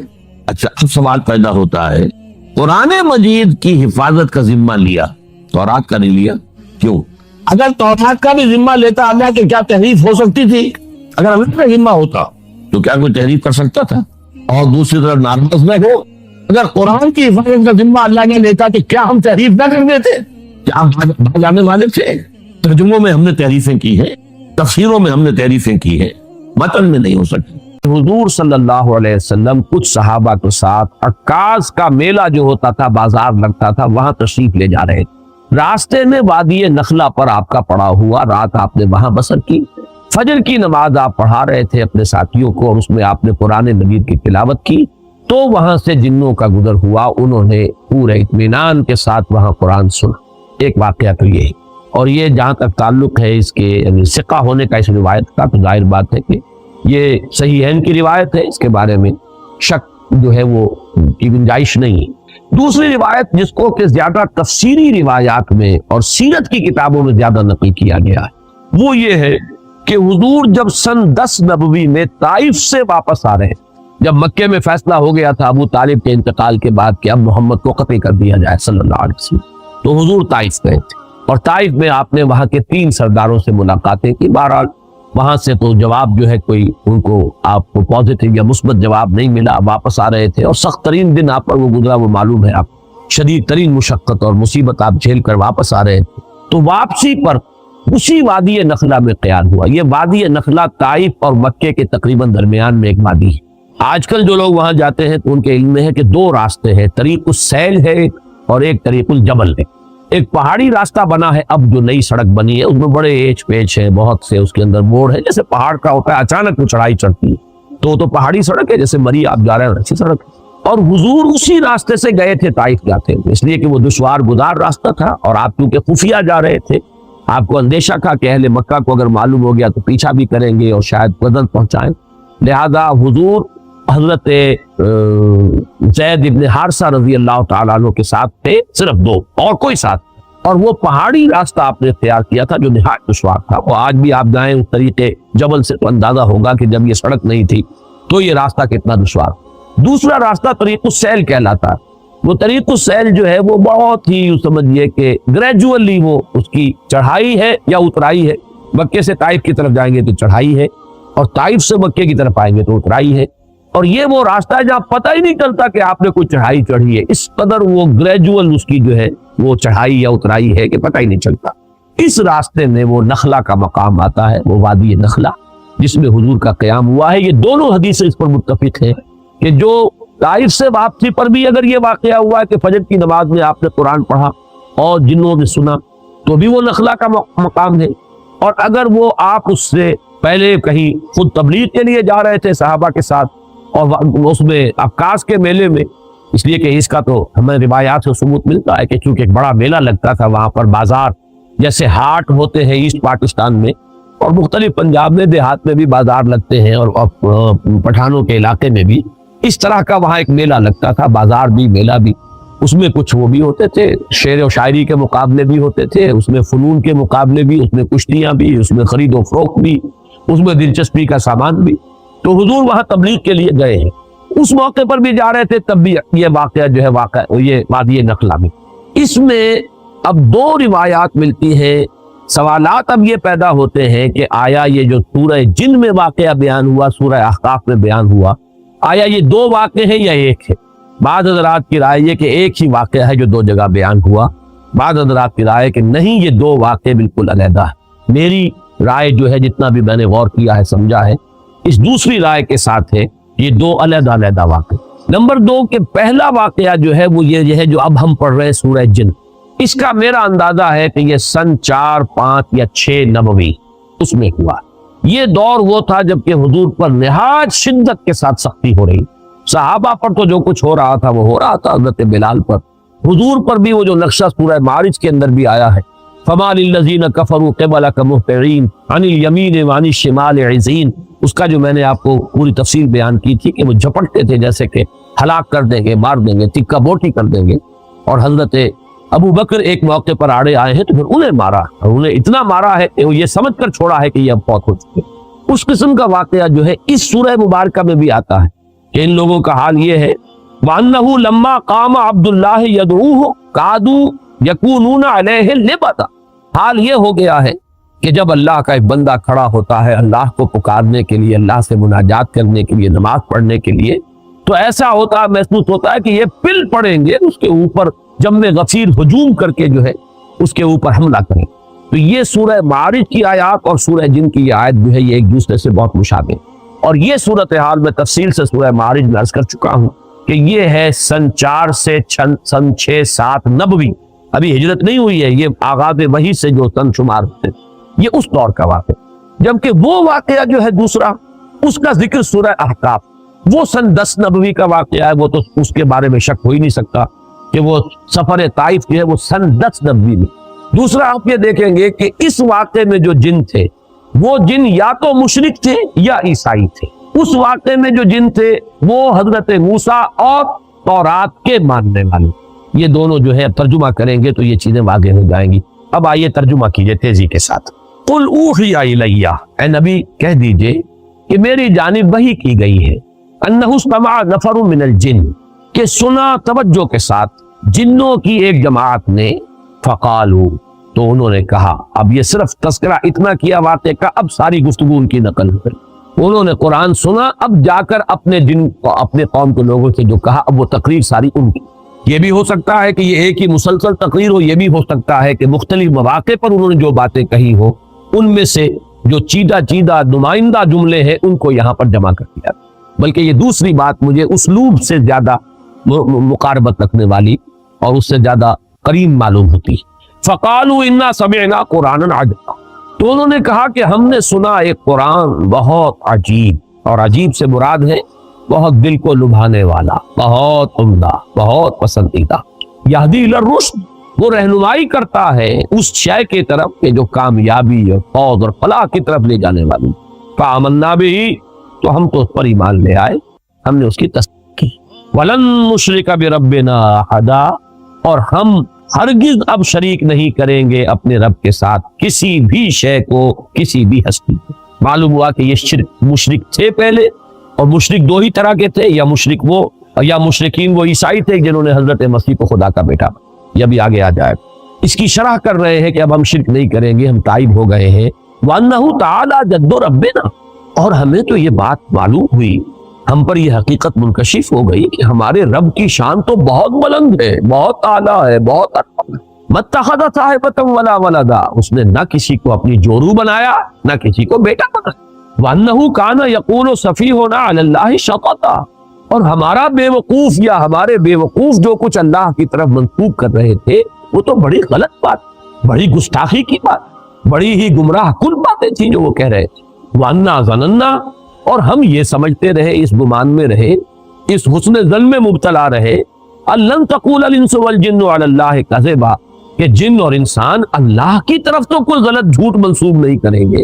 اچھا اب سوال پیدا ہوتا ہے، قرآن مجید کی حفاظت کا ذمہ لیا، تورات کا نہیں لیا، کیوں؟ اگر تورات کا بھی ذمہ لیتا اللہ کہ کیا تحریف ہو سکتی تھی؟ اگر اللہ کا ذمہ ہوتا تو کیا کوئی تحریف کر سکتا تھا؟ اور دوسری طرف ناراض نہ ہو، اگر قرآن کی حفاظت کا ذمہ اللہ نے لیتا تو کیا ہم تحریف نہ کر دیتے؟ کیا ہم بھاگ جانے والے تھے؟ ترجموں میں ہم نے تحریفیں کی ہیں، تفسیروں میں ہم نے تحریفیں کی ہیں، متن میں نہیں ہو سکتی۔ حضور صلی اللہ علیہ وسلم کچھ صحابہ کے ساتھ عکاظ کا میلہ جو ہوتا تھا، بازار لگتا تھا، وہاں تشریف لے جا رہے تھے۔ راستے میں وادی نخلا پر آپ کا پڑا ہوا، رات آپ نے وہاں بسر کی، فجر کی نماز آپ پڑھا رہے تھے اپنے ساتھیوں کو، اور اس میں آپ نے قرآن مجید کی تلاوت کی، تو وہاں سے جنوں کا گزر ہوا، انہوں نے پورے اطمینان کے ساتھ وہاں قرآن سنا۔ ایک واقعہ تو یہ ہے، اور یہ جہاں تک تعلق ہے اس کے یعنی ثقہ ہونے کا اس روایت کا، تو ظاہر بات ہے کہ یہ صحیحین کی روایت ہے، اس کے بارے میں شک جو ہے وہ کی گنجائش نہیں ہے۔ دوسری روایت جس کو کہ زیادہ تفسیری روایات میں اور سیرت کی کتابوں میں زیادہ نقل کیا گیا ہے، وہ یہ ہے کہ حضور جب سن 10 نبوی میں طائف سے واپس آ رہے ہیں، جب مکے میں فیصلہ ہو گیا تھا ابو طالب کے انتقال کے بعد کہ اب محمد کو قتل کر دیا جائے صلی اللہ علیہ وسلم، تو حضور طائف گئے تھے، اور طائف میں آپ نے وہاں کے 3 سرداروں سے ملاقاتیں کی۔ بہرحال وہاں سے تو جواب جو ہے کوئی ان کو آپ کو پازیٹیو یا مثبت جواب نہیں ملا، واپس آ رہے تھے، اور سخت ترین دن آپ پر وہ گزرا، وہ معلوم ہے آپ، شدید ترین مشقت اور مصیبت آپ جھیل کر واپس آ رہے تھے۔ تو واپسی پر اسی وادی نخلا میں قیام ہوا۔ یہ وادی نخلا طائف اور مکے کے تقریباً درمیان میں ایک وادی ہے۔ آج کل جو لوگ وہاں جاتے ہیں تو ان کے علم میں ہے کہ 2 راستے ہیں، طریق السیل ہے اور ایک طریق الجبل ہے۔ ایک پہاڑی راستہ بنا ہے، اب جو نئی سڑک بنی ہے اس میں بڑے ایچ پیچ ہیں، بہت سے اس کے اندر موڑ ہے، جیسے پہاڑ کا ہوتا ہے اچانک وہ چڑھائی چڑھتی ہے، تو پہاڑی سڑک ہے، جیسے مری آپ جا رہے ہیں اچھی سڑک ہے۔ اور حضور اسی راستے سے گئے تھے طائف جاتے ہیں، اس لیے کہ وہ دشوار گزار راستہ تھا، اور آپ کیونکہ خفیہ جا رہے تھے، آپ کو اندیشہ تھا کہ اہل مکہ کو اگر معلوم ہو گیا تو پیچھا بھی کریں گے اور شاید قدر پہنچائیں، لہذا حضور حضرت زید ابن حارثہ رضی اللہ تعالیٰ عنہ کے ساتھ تھے، صرف 2 اور کوئی ساتھ، اور وہ پہاڑی راستہ آپ نے اختیار کیا تھا جو نہایت دشوار تھا۔ وہ آج بھی آپ جائیں اس طریقے جبل سے تو اندازہ ہوگا کہ جب یہ سڑک نہیں تھی تو یہ راستہ کتنا دشوار۔ دوسرا راستہ طریق السیل کہلاتا ہے۔ وہ طریق السیل جو ہے وہ بہت ہی سمجھیے کہ گریجولی وہ اس کی چڑھائی ہے یا اترائی ہے۔ مکے سے طائف کی طرف جائیں گے تو چڑھائی ہے، اور طائف سے مکے کی طرف آئیں گے تو اترائی ہے، اور یہ وہ راستہ ہے جہاں پتہ ہی نہیں چلتا کہ آپ نے کوئی چڑھائی چڑھی ہے، اس قدر وہ گریجول اس کی جو ہے وہ چڑھائی یا اترائی ہے کہ پتہ ہی نہیں چلتا۔ اس راستے میں وہ نخلا کا مقام آتا ہے، وہ وادی نخلا جس میں حضور کا قیام ہوا ہے۔ یہ دونوں حدیثیں اس پر متفق ہیں کہ جو طائف سے واپسی پر بھی اگر یہ واقعہ ہوا ہے کہ فجر کی نماز میں آپ نے قرآن پڑھا اور جنوں نے سنا، تو بھی وہ نخلا کا مقام ہے، اور اگر وہ آپ اس سے پہلے کہیں خود تبلیغ کے لیے جا رہے تھے صحابہ کے ساتھ، اور اس میں عکاظ کے میلے میں، اس لیے کہ اس کا تو ہمیں روایات سے ثبوت ملتا ہے کہ چونکہ ایک بڑا میلہ لگتا تھا وہاں پر، بازار جیسے ہاٹ ہوتے ہیں ایسٹ پاکستان میں، اور مختلف پنجاب میں دیہات میں بھی بازار لگتے ہیں، اور پٹھانوں کے علاقے میں بھی اس طرح کا وہاں ایک میلہ لگتا تھا، بازار بھی میلہ بھی۔ اس میں کچھ وہ بھی ہوتے تھے، شعر و شاعری کے مقابلے بھی ہوتے تھے، اس میں فنون کے مقابلے بھی، اس میں کشتیاں بھی، اس میں خرید و فروخت بھی، اس میں دلچسپی کا سامان بھی۔ تو حضور وہاں تبلیغ کے لیے گئے ہیں، اس موقع پر بھی جا رہے تھے، تب بھی یہ واقعہ جو ہے یہ وادی نخلا میں۔ اس میں اب 2 روایات ملتی ہیں۔ سوالات اب یہ پیدا ہوتے ہیں کہ آیا یہ جو سورہ جن میں واقعہ بیان ہوا، سورہ احقاف میں بیان ہوا، آیا یہ 2 واقعے ہیں یا ایک ہے؟ بعض حضرات کی رائے یہ کہ ایک ہی واقعہ ہے جو 2 جگہ بیان ہوا، بعض حضرات کی رائے کہ نہیں، یہ 2 واقعے بالکل علیحدہ ہے۔ میری رائے جو ہے، جتنا بھی میں نے غور کیا ہے، سمجھا ہے، اس دوسری رائے کے ساتھ ہے، یہ 2 علیحدہ واقعے۔ نمبر 2 کہ پہلا واقعہ جو ہے وہ یہ ہے جو اب ہم پڑھ رہے ہیں سورہ جن، اس کا میرا اندازہ ہے کہ یہ سن 4، 5 یا 6 نبوی اس میں ہوا۔ یہ دور وہ تھا جب کہ حضور پر نہایت شدت کے ساتھ سختی ہو رہی، صحابہ پر تو جو کچھ ہو رہا تھا وہ ہو رہا تھا، حضرت بلال پر، حضور پر بھی وہ جو نقشہ سورہ معارج کے اندر بھی آیا ہے، فَمَا لِلَّذِينَ كَفَرُوا قِبَلَكَ مُهْطِعِينَ عَنِ الْيَمِينِ وَعَنِ الشِّمَالِ عِزِينَ، اس کا جو میں نے آپ کو پوری تفصیل بیان کی تھی کہ وہ جھپٹتے تھے جیسے کہ ہلاک کر دیں گے، مار دیں گے، تکہ بوٹی کر دیں گے۔ اور حضرت ابو بکر ایک موقع پر آڑے آئے ہیں تو پھر انہیں مارا، اور انہیں اتنا مارا ہے کہ وہ یہ سمجھ کر چھوڑا ہے کہ یہ اب فوت ہو چکے۔ اس قسم کا واقعہ جو ہے اس سورہ مبارکہ میں بھی آتا ہے کہ ان لوگوں کا حال یہ ہے وَأَنَّهُ لَمَّا قَامَ عَبْدُ اللَّهِ يَدْعُوهُ كَادُوا يَكُونُونَ عَلَيْهِ لِبَدًا۔ حال یہ ہو گیا ہے کہ جب اللہ کا ایک بندہ کھڑا ہوتا ہے اللہ کو پکارنے کے لیے، اللہ سے مناجات کرنے کے لیے، نماز پڑھنے کے لیے، تو ایسا ہوتا ہے، محسوس ہوتا ہے کہ یہ پل پڑیں گے اس کے اوپر، جم غفیر ہجوم کر کے جو ہے اس کے اوپر حملہ کریں۔ تو یہ سورہ معارج کی آیات اور سورہ جن کی یہ آیت جو ہے یہ ایک دوسرے سے بہت مشابہ، اور یہ صورتحال میں تفصیل سے سورہ معارج میں عرض کر چکا ہوں کہ یہ ہے سن 4 سے سن 6 7 نبوی، ابھی ہجرت نہیں ہوئی ہے، یہ آغاز وحی سے جو سن شمار ہوتے ہیں، یہ اس دور کا واقعہ۔ جبکہ وہ واقعہ جو ہے دوسرا، اس کا ذکر سورہ احقاف، وہ سن 10 نبوی کا واقعہ ہے، وہ تو اس کے بارے میں شک ہو ہی نہیں سکتا کہ وہ سفر طائف جو ہے وہ سن 10 نبوی میں۔ دوسرا آپ یہ دیکھیں گے کہ اس واقعے میں جو جن تھے وہ جن یا تو مشرک تھے یا عیسائی تھے۔ اس واقعے میں جو جن تھے وہ حضرت موسیٰ اور تورات کے ماننے والے، یہ دونوں جو ہے ترجمہ کریں گے تو یہ چیزیں واضح ہو جائیں گی۔ اب آئیے ترجمہ کیجئے تیزی کے ساتھ۔ قل اوحی الی، اے نبی کہہ دیجئے کہ میری جانب وحی کی گئی ہے، انہ استمع نفر من الجن، کہ سنا توجہ کے ساتھ جنوں کی ایک جماعت نے، فقالو، تو انہوں نے کہا۔ اب یہ صرف تذکرہ اتنا کیا واقعے کا، اب ساری گفتگو ان کی نقل ہے۔ انہوں نے قرآن سنا، اب جا کر اپنے جن اپنے قوم کے لوگوں سے جو کہا، اب وہ تقریر ساری ان کی۔ یہ بھی ہو سکتا ہے کہ یہ ایک ہی مسلسل تقریر ہو، یہ بھی ہو سکتا ہے کہ مختلف مواقع پر انہوں نے جو باتیں کہی ہو، ان میں سے جو چیدہ نمائندہ جملے ہیں ان کو یہاں پر جمع کر دیا۔ بلکہ یہ دوسری بات مجھے اسلوب سے زیادہ مقاربت رکھنے والی اور اس سے زیادہ قریب معلوم ہوتی۔ فَقَالُوا إِنَّا سَمِعْنَا قُرْآنًا عَجَبًا، تو انہوں نے کہا کہ ہم نے سنا ایک قرآن بہت عجیب، اور عجیب سے مراد ہے بہت دل کو لبھانے والا، بہت عمدہ، بہت پسندیدہ۔ یہدی الی الرشد، وہ رہنمائی کرتا ہے اس شے کی طرف کہ جو کامیابی اور فوز اور فلاح کی طرف لے جانے والی۔ فآمنا بہ، تو ہم تو اس پر ایمان لے آئے، ہم نے اس کی تصدیق کی۔ ولن نشرک بربنا احدا، اور ہم ہرگز اب شریک نہیں کریں گے اپنے رب کے ساتھ کسی بھی شے کو، کسی بھی ہستی کو۔ معلوم ہوا کہ یہ شرک مشرک تھے پہلے، اور مشرک دو ہی طرح کے تھے، یا مشرک وہ یا مشرکین وہ عیسائی تھے جنہوں نے حضرت مسیح کو خدا کا بیٹا، یہ بھی آگے آ جائے۔ اس کی شرح کر رہے ہیں کہ اب ہم شرک نہیں کریں گے، ہم تائب ہو گئے ہیں۔ وَأَنَّهُ تَعَالَى جَدُّ رَبِّنَا، اور ہمیں تو یہ بات معلوم ہوئی، ہم پر یہ حقیقت منکشف ہو گئی کہ ہمارے رب کی شان تو بہت بلند ہے، بہت اعلیٰ ہے، بہت اعلیٰ۔ مَتَّخَذَ صَاحِبَةً وَلَا وَلَدًا، اس نے نہ کسی کو اپنی جورو بنایا نہ کسی کو بیٹا بنایا۔ وَأَنَّهُ كَانَ يَقُولُ سَفِيهُنَا عَلَى اللَّهِ شَطَطًا، اور ہمارا بے وقوف یا ہمارے بے وقوف جو کچھ اللہ کی طرف منسوب کر رہے تھے وہ تو بڑی غلط بات، بڑی گستاخی کی بات، بڑی ہی گمراہ کن باتیں تھیں جو وہ کہہ رہے تھے۔ وَأَنَّا ظَنَنَّا، اور ہم یہ سمجھتے رہے، اس گمان میں رہے، اس حسن ظن میں مبتلا رہے، لَن تَقُولَ الْإِنسُ وَالْجِنُّ عَلَى اللَّهِ كَذِبًا، کہ جن اور انسان اللہ کی طرف تو کوئی غلط جھوٹ منسوب نہیں کریں گے۔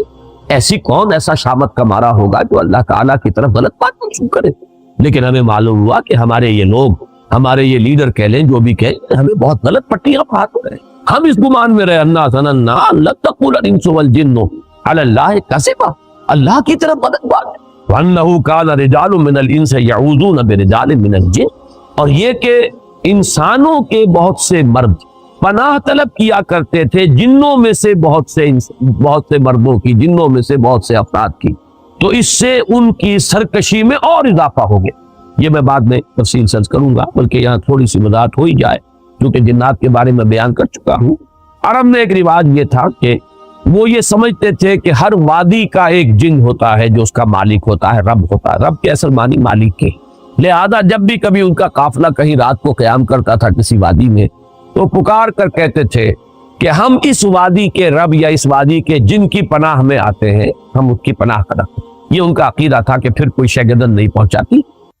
ایسی کون ایسا شامت کا مارا ہوگا جو اللہ تعالیٰ کی طرف غلط بات منسوب کرے؟ لیکن ہمیں معلوم ہوا کہ ہمارے یہ لوگ، ہمارے یہ لیڈر کہہ لیں، جو بھی کہیں، ہمیں بہت غلط پٹیاں پھاڑ رہے ہیں۔ ہم اس گمان میں رہے، انا ظننا لن تقول الانس والجن علی اللہ کذبا، اللہ کی طرف غلط بات ہے۔ وانه كان رجال من الانس يعوذون برجال من الجن، اور یہ کہ انسانوں کے بہت سے مرد پناہ طلب کیا کرتے تھے جنوں میں سے بہت سے مردوں کی، جنوں میں سے بہت سے افراد کی، تو اس سے ان کی سرکشی میں اور اضافہ ہو گیا۔ یہ میں بعد میں تفصیل سے کروں گا، بلکہ یہاں تھوڑی سی وضاحت ہو ہی جائے کیونکہ جنات کے بارے میں بیان کر چکا ہوں۔ عرب میں ایک رواج یہ تھا کہ وہ یہ سمجھتے تھے کہ ہر وادی کا ایک جن ہوتا ہے جو اس کا مالک ہوتا ہے، رب ہوتا ہے۔ رب کے اصل معنی مالک کے، لہذا جب بھی کبھی ان کا قافلہ کہیں رات کو قیام کرتا تھا کسی وادی میں، تو پکار کر کہتے تھے کہ ہم اس وادی کے رب یا اس وادی کے جن کی پناہ میں آتے ہیں، ہم اس کی پناہ کا رکھتے ہیں۔ یہ ان کا عقیدہ تھا کہ پھر کوئی شیگردن نہیں پہنچاتی،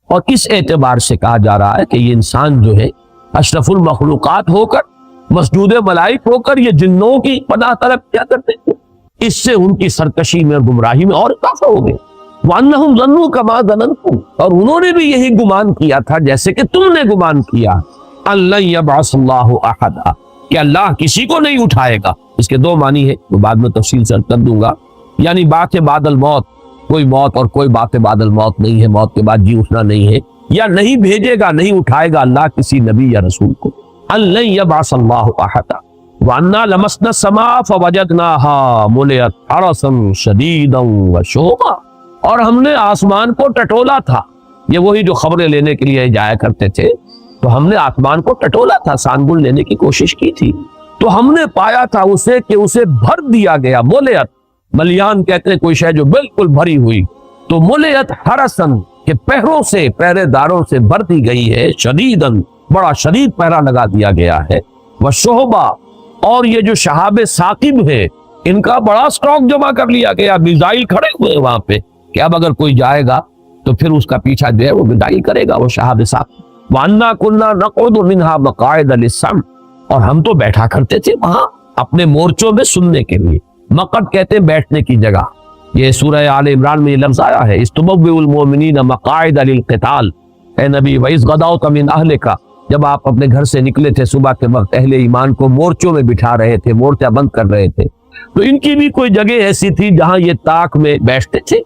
اور اس اعتبار سے کہا جا رہا ہے کہ یہ انسان جو ہے اشرف المخلوقات ہو کر، مسجود ملائک ہو کر، یہ جنوں کی پناہ طلب کیا کرتے تھے، اس سے ان کی سرکشی میں اور گمراہی میں اور اضافہ ہو گیا۔ وَأَنَّهُمْ ظَنُّوا كَمَا ظَنَنْتُمْ، اور انہوں نے بھی یہی گمان کیا تھا جیسے کہ تم نے گمان کیا، أَن لَّن يَبْعَثَ اللَّهُ أَحَدًا، کہ اللہ کسی کو نہیں اٹھائے گا۔ اس کے دو معنی ہے، وہ بعد میں تفصیل سے کر دوں گا، یعنی بات بعد الموت، کوئی موت اور کوئی بات بعد الموت نہیں ہے، موت کے بعد جی اٹھنا نہیں ہے، یا نہیں بھیجے گا، نہیں اٹھائے گا اللہ کسی نبی یا رسول کو۔ أَن لَّن يَبْعَثَ اللَّهُ أَحَدًا وَأَنَّا لَمَسْنَا السَّمَاءَ فَوَجَدْنَاهَا مُلِئَتْ حَرَسًا شَدِيدًا وَشُهُبًا، اور ہم نے آسمان کو ٹٹولا تھا، یہ وہی جو خبریں لینے کے لیے جایا کرتے تھے، تو ہم نے آسمان کو ٹٹولا تھا، سانگل لینے کی کوشش کی تھی، تو ہم نے پایا تھا اسے کہ اسے بھر دیا گیا۔ ملیت، ملیان کہتے ہیں کوئی شے جو بالکل بھری ہوئی، تو ملیت حرسن کہ پہروں سے، پہرے داروں سے بھر دی گئی ہے، شدیدن بڑا شدید پہرا لگا دیا گیا ہے، وشہبا، اور یہ جو شہاب ثاقب ہے ان کا بڑا سٹاک جمع کر لیا گیا، میزائل کھڑے ہوئے وہاں پہ کہ اب اگر کوئی جائے گا تو پھر اس کا پیچھا جو ہے وہ میزائل کرے گا، وہ شہاب ثاقب۔ وَأَنَّا كُنَّا نَقْعُدُ مِنْهَا مَقَاعِدَ لِلسَّمْعِ، اور ہم تو بیٹھا کرتے تھے وہاں اپنے مورچوں میں سننے کے لیے۔ مقعد کہتے ہیں بیٹھنے کی جگہ، یہ سورہ آل عمران میں یہ لفظ آیا ہے، اِسْتُبَوِّئُ الْمُؤْمِنِينَ مَقَاعِدَ لِلْقِتَالِ، اے نبی وَإِذْ غَدَوْتَ مِنْ أَهْلِكَ، جب آپ اپنے گھر سے نکلے تھے صبح کے وقت، اہل ایمان کو مورچوں میں بٹھا رہے تھے، مورچہ بند کر رہے تھے، تو ان کی بھی کوئی جگہ ایسی تھی جہاں یہ طاق میں بیٹھتے تھے،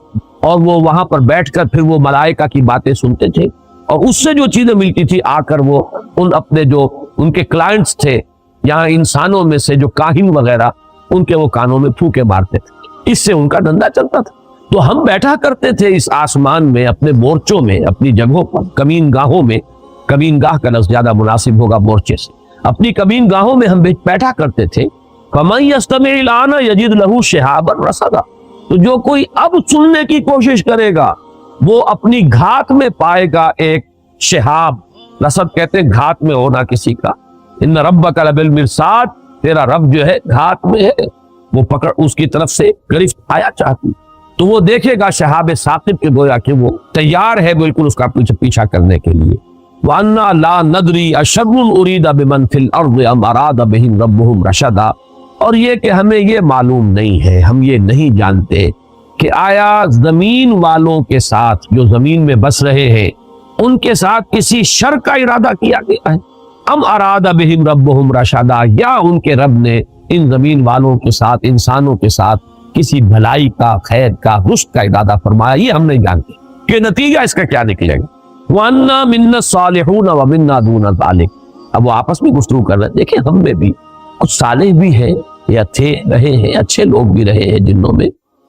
اور وہ وہاں پر بیٹھ کر پھر وہ ملائکہ کی باتیں سنتے تھے، اور اس سے جو چیزیں ملتی تھی آ کر وہ ان اپنے جو ان کے کلائنٹس تھے یہاں انسانوں میں سے جو کاہن وغیرہ، ان کے وہ کانوں میں پھونکے مارتے تھے، اس سے ان کا دھندا چلتا تھا۔ تو ہم بیٹھا کرتے تھے اس آسمان میں، اپنے مورچوں میں، اپنی جگہوں پر، کمین گاہوں میں، کمین گاہ کا لفظ زیادہ مناسب ہوگا مورچے سے، اپنی کمین گاہوں میں ہم بیٹھا کرتے تھے۔ فَمَن يَسْتَمِعِ الْآنَ يَجِدْ لَهُ شِهَابًا رَصَدًا، تو جو کوئی اب سننے کی کوشش کرے گا وہ اپنی گھات میں پائے گا ایک شہاب، رصد کہتے ہیں گھات میں ہونا کسی کا، ان ربک لبالمرصاد، تیرا رب جو ہے گھات میں ہے، وہ پکڑ اس کی طرف سے گرفت آیا چاہتی، تو وہ دیکھے گا شہاب ثاقب کے گویا کہ وہ تیار ہے بالکل اس کا پیچھا کرنے کے لیے۔ وَأَنَّا لَا نَدْرِي أَشَرٌّ أُرِيدَ بِمَنْ فِي الْأَرْضِ أَمْ أَرَادَ بِهِمْ رَبُّهُمْ رَشَدًا، اور یہ کہ ہمیں یہ معلوم نہیں ہے، ہم یہ نہیں جانتے کہ آیا زمین والوں کے ساتھ جو زمین میں بس رہے ہیں ان کے ساتھ کسی شر کا ارادہ کیا گیا ہے، ام اراد بہم ربہم رشدا، یا ان کے رب نے ان زمین والوں کے ساتھ، انسانوں کے ساتھ کسی بھلائی کا، خیر کا، رشد کا ارادہ فرمایا، یہ ہم نہیں جانتے کہ نتیجہ اس کا کیا نکلے گا۔ وَأَنَّا مِنَّا الصَّالِحُونَ وَمِنَّا دُونَ ذَلِكَ، اب وہ آپس میں گفتگو کر رہے ہیں، دیکھیں ہم میں بھی کچھ صالح بھی ہیں یا تھے، رہے ہیں، اچھے لوگ بھی رہے ہیں جنوں میں،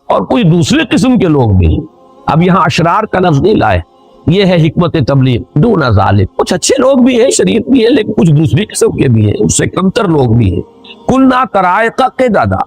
اور کوئی دوسرے قسم کے لوگ بھی ہیں۔ اب یہاں اشرار کا لفظ نہیں لائے، یہ ہے حکمت تبلیغ، دون ذالک، کچھ اچھے لوگ بھی ہیں، شریف بھی ہیں، لیکن کچھ دوسری قسم کے بھی ہیں، اس سے کمتر لوگ بھی ہیں۔ کلنا طرائق قددا،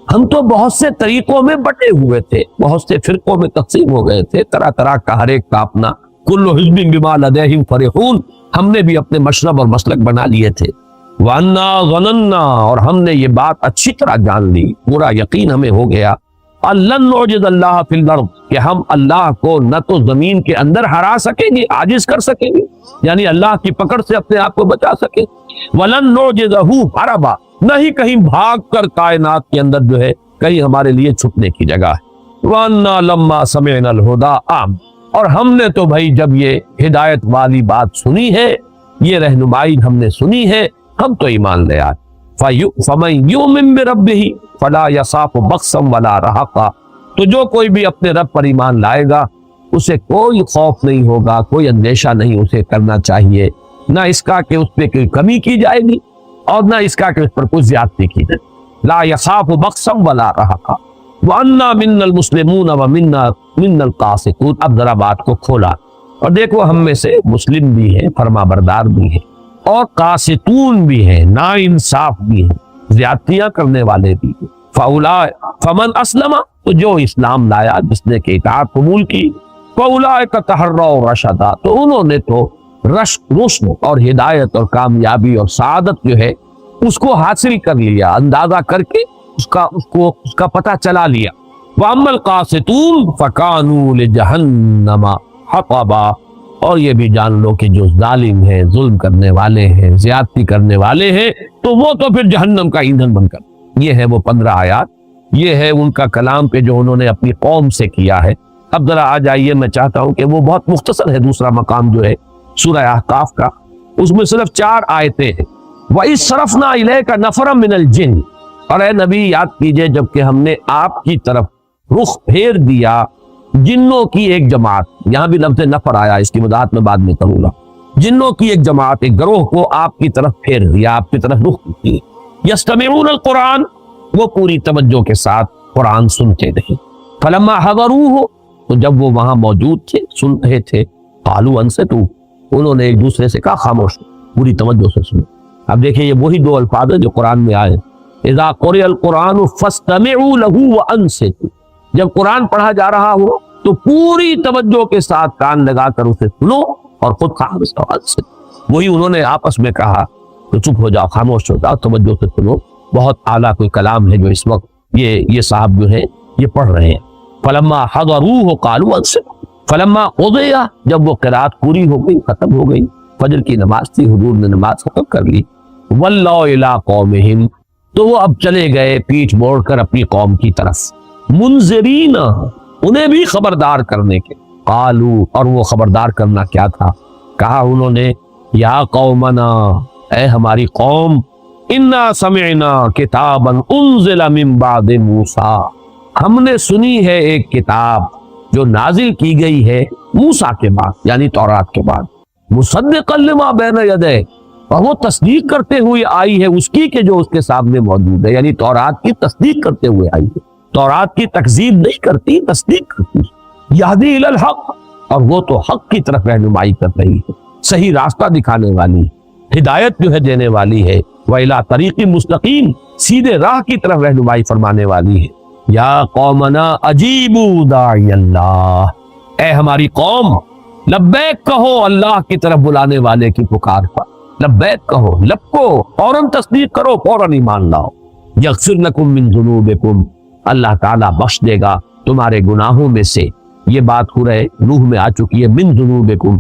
ہم تو بہت سے طریقوں میں بٹے ہوئے تھے، بہت سے فرقوں میں تقسیم ہو گئے تھے، طرح طرح کا ہر ایک کا اپنا، کل حزب بما لدیہم فرحون، ہم نے بھی اپنے مشرب اور مسلک بنا لیے تھے۔ وَأَنَّا ظَنَنَّا، اور ہم نے یہ بات اچھی طرح جان لی، پورا یقین ہمیں ہو گیا، لن نعجز اللہ فی الارض، کہ ہم اللہ کو نہ تو زمین کے اندر ہرا سکیں گے، عاجز کر سکیں گے، یعنی اللہ کی پکڑ سے اپنے آپ کو بچا سکیں، ولن نعجزہ ہربا، نہ ہی کہیں بھاگ کر کائنات کے اندر جو ہے کہیں ہمارے لیے چھپنے کی جگہ ہے۔ وَأَنَّا لَمَّا سَمِعْنَا الْهُدَىٰ آمَنَّا، اور ہم نے تو بھائی جب یہ ہدایت والی بات سنی ہے، یہ رہنمائی ہم نے سنی ہے، ہم تو ایمان لے آئے۔ فَمَن يُؤْمِن بِرَبِّهِ فَلَا يَخَافُ بَخْسًا وَلَا رَهَقًا، تو جو کوئی بھی اپنے رب پر ایمان لائے گا اسے کوئی خوف نہیں ہوگا، کوئی اندیشہ نہیں اسے کرنا چاہیے، نہ اس کا کہ اس پہ کوئی کمی کی جائے گی اور نہ اس کا کہ اس پر کوئی زیادتی کی جائے گی۔ لا يَخَافُ بَخْسًا وَلَا رَهَقًا وَأَنَّا مِنَّا الْمُسْلِمُونَ وَمِنَّا الْقَاسِطُونَ، اب ذرا بات کو کھولا اور دیکھو ہم میں سے مسلم بھی ہیں، فرما بردار بھی ہیں، اور قاسطون بھی ہیں، نا انصاف بھی ہیں، زیادتیاں کرنے والے بھی ہیں۔ فمن اسلم، تو جو اسلام لایا، جس نے کہ اطاعت قبول کی، فاولئک تحروا رشدا، تو انہوں نے تو رشد اور ہدایت اور کامیابی اور سعادت جو ہے اس کو حاصل کر لیا، اندازہ کر کے اس کا پتہ چلا لیا۔ واما القاسطون فکانوا لجہنم حطبا، اور یہ بھی جان لو کہ جو ظالم ہیں، ظلم کرنے والے ہیں، زیادتی کرنے والے ہیں، تو وہ تو پھر جہنم کا ایندھن بن کر۔ یہ ہے وہ 15 آیات، یہ ہے ان کا کلام پہ جو انہوں نے اپنی قوم سے کیا ہے۔ اب ذرا آ جائیے، میں چاہتا ہوں کہ وہ بہت مختصر ہے دوسرا مقام جو ہے سورہ احقاف کا، اس میں صرف 4 آیتیں ہیں۔ وَإِذْ صَرَفْنَا إِلَيْكَ نَفَرًا مِنَ الْجِنِّ، اور اے نبی یاد کیجئے جب کہ ہم نے آپ کی طرف رخ پھیر دیا جنوں کی ایک جماعت، یہاں بھی لفظ نفر آیا، اس کی وضاحت میں بعد میں کروں گا، جنوں کی ایک جماعت، ایک گروہ کو آپ کی طرف پھیر دیا، آپ کی طرف رخ کی۔ یستمعون القرآن، وہ پوری توجہ کے ساتھ قرآن سنتے رہے۔ فلما حضروہ، تو جب وہ وہاں موجود تھے، سن رہے تھے، قالوا انصتوا، انہوں نے ایک دوسرے سے کہا خاموش، پوری توجہ سے سنو۔ اب دیکھیں یہ وہی 2 الفاظ ہیں جو قرآن میں آئے، اذا قرئ القرآن فاستمعوا له وانصتوا، جب قرآن پڑھا جا رہا ہو تو پوری توجہ کے ساتھ کان لگا کر اسے سنو اور خود خاموش سے۔ وہی انہوں نے آپس میں کہا تو چپ ہو جاؤ، خاموش ہو جاؤ، توجہ سے سنو۔ بہت اعلیٰ کوئی کلام ہے جو اس وقت یہ صاحب جو ہے یہ پڑھ رہے ہیں۔ فلما حضروہ قالوا انصتوا، فلما قضی، جب وہ قرات پوری ہو گئی، ختم ہو گئی، فجر کی نماز تھی، حضور نے نماز ختم کر لی، ولوا الی قومہم، تو وہ اب چلے گئے پیٹھ موڑ کر اپنی قوم کی طرف، منذرین، انہیں بھی خبردار کرنے کے۔ قالوا، اور وہ خبردار کرنا کیا تھا؟ کہا انہوں نے یا قومنا، اے ہماری قوم، انا سمعنا کتابا انزل من بعد موسیٰ، ہم نے سنی ہے ایک کتاب جو نازل کی گئی ہے موسیٰ کے بعد، یعنی تورات کے بعد، مصدقا لما بین یدیہ، اور وہ تصدیق کرتے ہوئے آئی ہے اس کی کہ جو اس کے سامنے موجود ہے، یعنی تورات کی تصدیق کرتے ہوئے آئی ہے، تورات کی تکذیب نہیں کرتی، تصدیق کرتی۔ یہدی الی الحق، اور وہ تو حق کی طرف رہنمائی کر رہی ہے، صحیح راستہ دکھانے والی، ہدایت جو ہے دینے والی ہے، وَإِلَىٰ طَرِيقٍ مُسْتَقِيمٍ، سیدھے راہ کی طرف رہنمائی فرمانے والی ہے۔ یا قومنا اجیبوا داعی اللہ، اے ہماری قوم لبیک کہو اللہ کی طرف بلانے والے کی پکار پر، لبیک کہو، لبکو، فوراً تصدیق کرو، فوراً ایمان لاؤ۔ یغفر لکم من ذنوبکم، اللہ تعالیٰ بخش دے گا تمہارے گناہوں میں سے، یہ بات سورہ نوح میں آ چکی ہے، من ذنوبکم،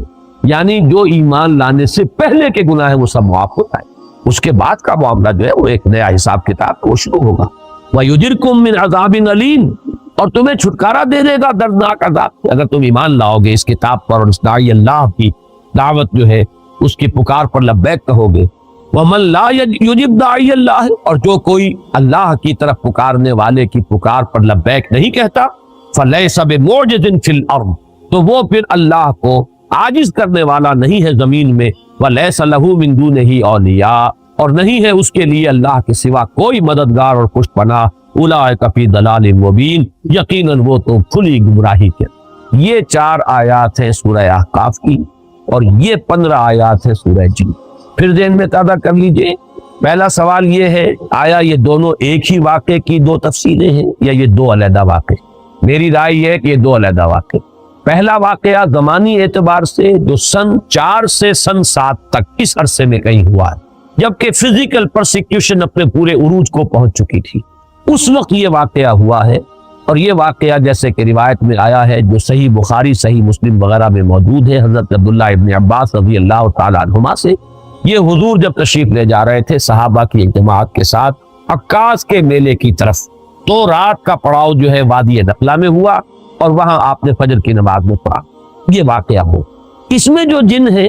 یعنی جو ایمان لانے سے پہلے کے گناہ ہیں وہ سب معاف ہوتا ہے، اس کے بعد کا معاملہ جو ہے وہ ایک نیا حساب کتاب وہ شروع ہوگا۔ وَيُجِرْكُم مِّنْ عَذَابٍ أَلِيمٍ، اور تمہیں چھٹکارا دے دے گا دردناک عذاب سے اگر تم ایمان لاؤ گے اس کتاب پر اور اس داعی اللہ کی دعوت جو ہے اس کی پکار پر لبیک کہو گے۔ وَمَن لَا يُجِبْ دَاعِيَ اللَّهِ، اور جو کوئی اللہ کی طرف پکارنے والے کی پکار پر لبیک نہیں کہتا، فَلَيْسَ بِمُعْجِزٍ فِي الْأَرْضِ، تو وہ پھر اللہ کو عاجز کرنے والا نہیں ہے زمین میں، وَلَيْسَ لَهُ مِن دُونِهِ أَوْلِيَاء، اور نہیں ہے اس کے لیے اللہ کے سوا کوئی مددگار اور پشت پناہ، اولئک فی ضلال مبین، یقیناً وہ تو کھلی گمراہی کے۔ یہ 4 آیات ہیں سورہ احقاف کی، اور یہ 15 آیات ہیں سورہ جن۔ پھر ذہن میں تازہ کر لیجئے، پہلا سوال یہ ہے آیا یہ دونوں ایک ہی واقعے کی 2 تفسیریں ہیں یا یہ 2 علیحدہ واقعے؟ میری رائے یہ ہے کہ یہ 2 علیحدہ واقعے۔ پہلا واقعہ زمانی اعتبار سے جو سن 4 سے سن 7 تک اس عرصے میں کہیں ہوا ہے، جبکہ فزیکل پرسیکیوشن اپنے پورے عروج کو پہنچ چکی تھی، اس وقت یہ واقعہ ہوا ہے۔ اور یہ واقعہ جیسے کہ روایت میں آیا ہے جو صحیح بخاری، صحیح مسلم وغیرہ میں موجود ہے، حضرت عبداللہ ابن عباس رضی اللہ تعالیٰ عنہما سے، یہ حضور جب تشریف لے جا رہے تھے صحابہ کی ایک جماعت کے ساتھ عکاظ کے میلے کی طرف، تو رات کا پڑاؤ جو ہے وادی نخلا میں ہوا اور وہاں آپ نے فجر کی نماز میں پڑھا۔ یہ واقعہ ہو، اس میں جو جن ہیں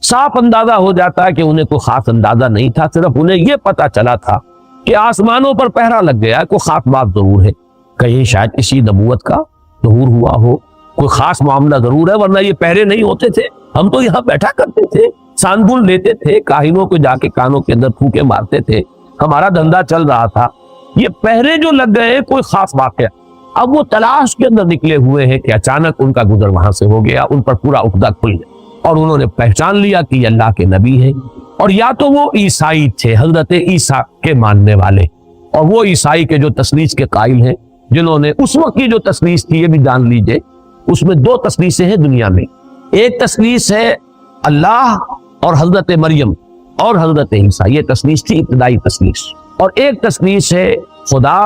صاف اندازہ ہو جاتا ہے کہ انہیں کوئی خاص اندازہ نہیں تھا، صرف انہیں یہ پتا چلا تھا کہ آسمانوں پر پہرا لگ گیا، کوئی خاص بات ضرور ہے، کہیں شاید کسی نبوت کا ظہور ہوا ہو، کوئی خاص معاملہ ضرور ہے، ورنہ یہ پہرے نہیں ہوتے تھے، ہم تو یہاں بیٹھا کرتے تھے، سانگل لیتے تھے، کاہنوں کو جا کے کانوں کے اندر پھونکے مارتے تھے، ہمارا دھندا چل رہا تھا، یہ پہرے جو لگ گئے کوئی خاص واقعہ۔ اب وہ تلاش کے اندر نکلے ہوئے ہیں کہ اچانک ان کا گزر وہاں سے ہو گیا، ان پر پورا عقدہ کھل گیا اور انہوں نے پہچان لیا کہ یہ اللہ کے نبی ہے، اور یا تو وہ عیسائی تھے، حضرت عیسیٰ کے ماننے والے، اور وہ عیسائی کے جو تثلیث کے قائل ہیں، جنہوں نے اس وقت کی جو تثلیث تھی یہ بھی جان لیجئے، اس میں 2 تثلیثیں ہیں دنیا میں، ایک تثلیث ہے اللہ اور حضرت مریم اور حضرت عیسیٰ، یہ تثلیث تھی ابتدائی تثلیث، اور ایک تثلیث ہے خدا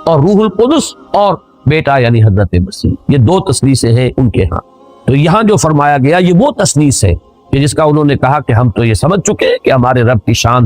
اور روح القدس اور بیٹا یعنی حضرت مسیح، یہ 2 تثلیثیں ہیں ان کے ہاں۔ تو یہاں جو فرمایا گیا یہ وہ تثلیث ہے کہ جس کا انہوں نے کہا کہ ہم تو یہ سمجھ چکے کہ ہمارے رب کی شان